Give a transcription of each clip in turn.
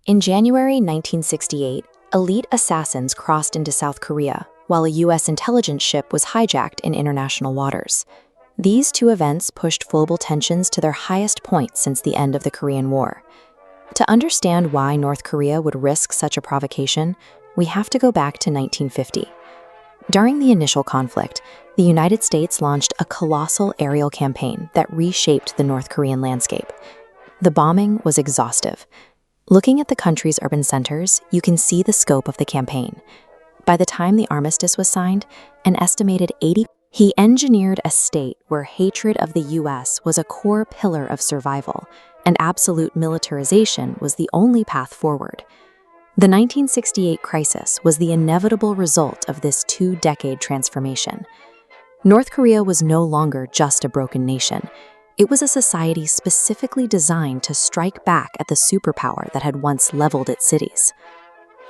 In January 1968, elite assassins crossed into South Korea, while a U.S. intelligence ship was hijacked in international waters. These two events pushed global tensions to their highest point since the end of the Korean War. To understand why North Korea would risk such a provocation, we have to go back to 1950. During the initial conflict, the United States launched a colossal aerial campaign that reshaped the North Korean landscape. The bombing was exhaustive. Looking at the country's urban centers, you can see the scope of the campaign. By the time the armistice was signed, an estimated 80. He engineered a state where hatred of the U.S. was a core pillar of survival, and absolute militarization was the only path forward. The 1968 crisis was the inevitable result of this two-decade transformation. North Korea was no longer just a broken nation. It was a society specifically designed to strike back at the superpower that had once leveled its cities.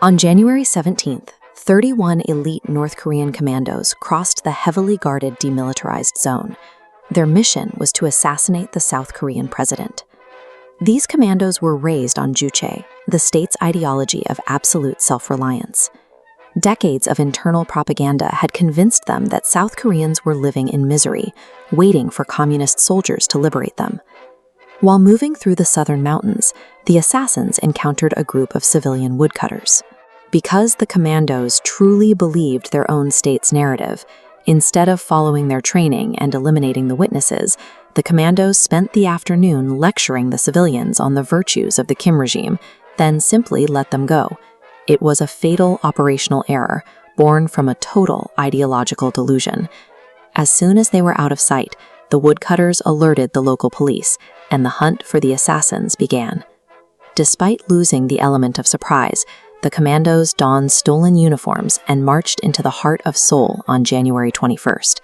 On January 17th, 31 elite North Korean commandos crossed the heavily guarded demilitarized zone. Their mission was to assassinate the South Korean president. These commandos were raised on Juche, the state's ideology of absolute self-reliance. Decades of internal propaganda had convinced them that South Koreans were living in misery, waiting for communist soldiers to liberate them. While moving through the southern mountains, the assassins encountered a group of civilian woodcutters. Because the commandos truly believed their own state's narrative, instead of following their training and eliminating the witnesses, the commandos spent the afternoon lecturing the civilians on the virtues of the Kim regime, then simply let them go. It was a fatal operational error, born from a total ideological delusion. As soon as they were out of sight, the woodcutters alerted the local police, and the hunt for the assassins began. Despite losing the element of surprise, the commandos donned stolen uniforms and marched into the heart of Seoul on January 21st.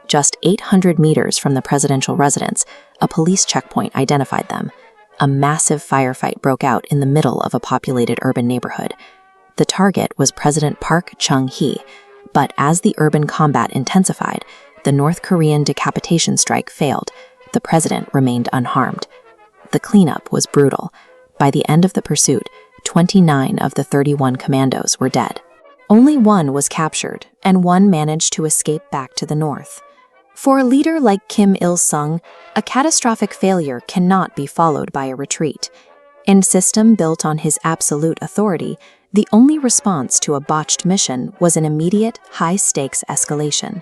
Just 800 meters from the presidential residence, a police checkpoint identified them. A massive firefight broke out in the middle of a populated urban neighborhood. The target was President Park Chung-hee, but as the urban combat intensified, the North Korean decapitation strike failed. The president remained unharmed. The cleanup was brutal. By the end of the pursuit, 29 of the 31 commandos were dead. Only one was captured, and one managed to escape back to the north. For a leader like Kim Il-sung, a catastrophic failure cannot be followed by a retreat. In a system built on his absolute authority, the only response to a botched mission was an immediate, high-stakes escalation.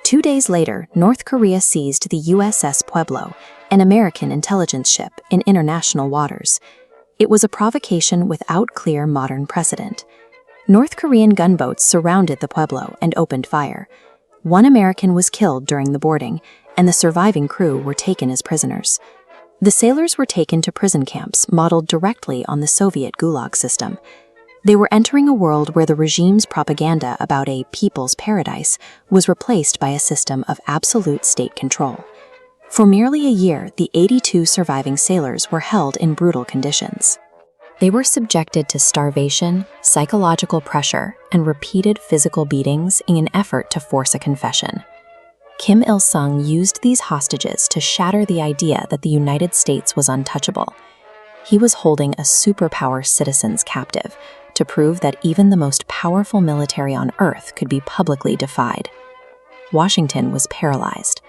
2 days later, North Korea seized the USS Pueblo, an American intelligence ship, in international waters. It was a provocation without clear modern precedent. North Korean gunboats surrounded the Pueblo and opened fire. One American was killed during the boarding, and the surviving crew were taken as prisoners. The sailors were taken to prison camps modeled directly on the Soviet Gulag system. They were entering a world where the regime's propaganda about a people's paradise was replaced by a system of absolute state control. For merely a year, the 82 surviving sailors were held in brutal conditions. They were subjected to starvation, psychological pressure, and repeated physical beatings in an effort to force a confession. Kim Il-sung used these hostages to shatter the idea that the United States was untouchable. He was holding a superpower citizens captive to prove that even the most powerful military on Earth could be publicly defied. Washington was paralyzed.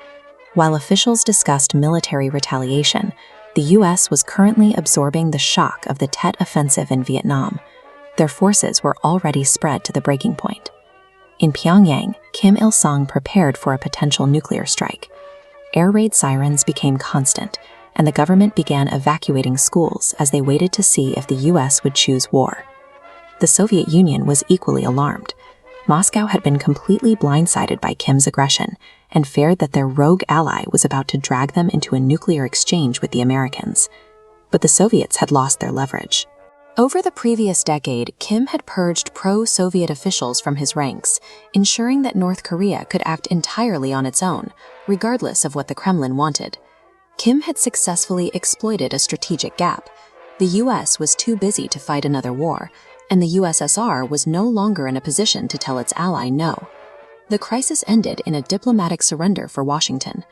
While officials discussed military retaliation, the U.S. was currently absorbing the shock of the Tet Offensive in Vietnam. Their forces were already spread to the breaking point. In Pyongyang, Kim Il-sung prepared for a potential nuclear strike. Air raid sirens became constant, and the government began evacuating schools as they waited to see if the U.S. would choose war. The Soviet Union was equally alarmed. Moscow had been completely blindsided by Kim's aggression and feared that their rogue ally was about to drag them into a nuclear exchange with the Americans. But the Soviets had lost their leverage. Over the previous decade, Kim had purged pro-Soviet officials from his ranks, ensuring that North Korea could act entirely on its own, regardless of what the Kremlin wanted. Kim had successfully exploited a strategic gap. The U.S. was too busy to fight another war, and the USSR was no longer in a position to tell its ally no. The crisis ended in a diplomatic surrender for Washington.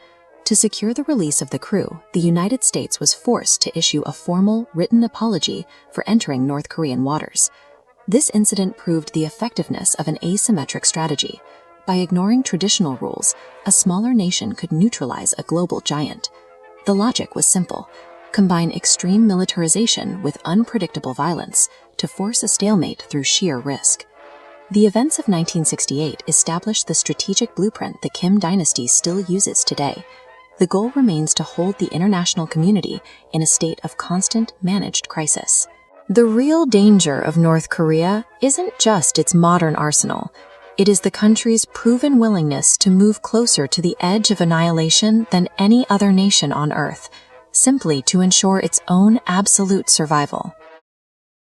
To To secure the release of the crew, the United States was forced to issue a formal, written apology for entering North Korean waters. This incident proved the effectiveness of an asymmetric strategy. By ignoring traditional rules, a smaller nation could neutralize a global giant. The logic was simple: combine extreme militarization with unpredictable violence to force a stalemate through sheer risk. The events of 1968 established the strategic blueprint the Kim dynasty still uses today. The goal remains to hold the international community in a state of constant, managed crisis. The real danger of North Korea isn't just its modern arsenal. It is the country's proven willingness to move closer to the edge of annihilation than any other nation on Earth, simply to ensure its own absolute survival.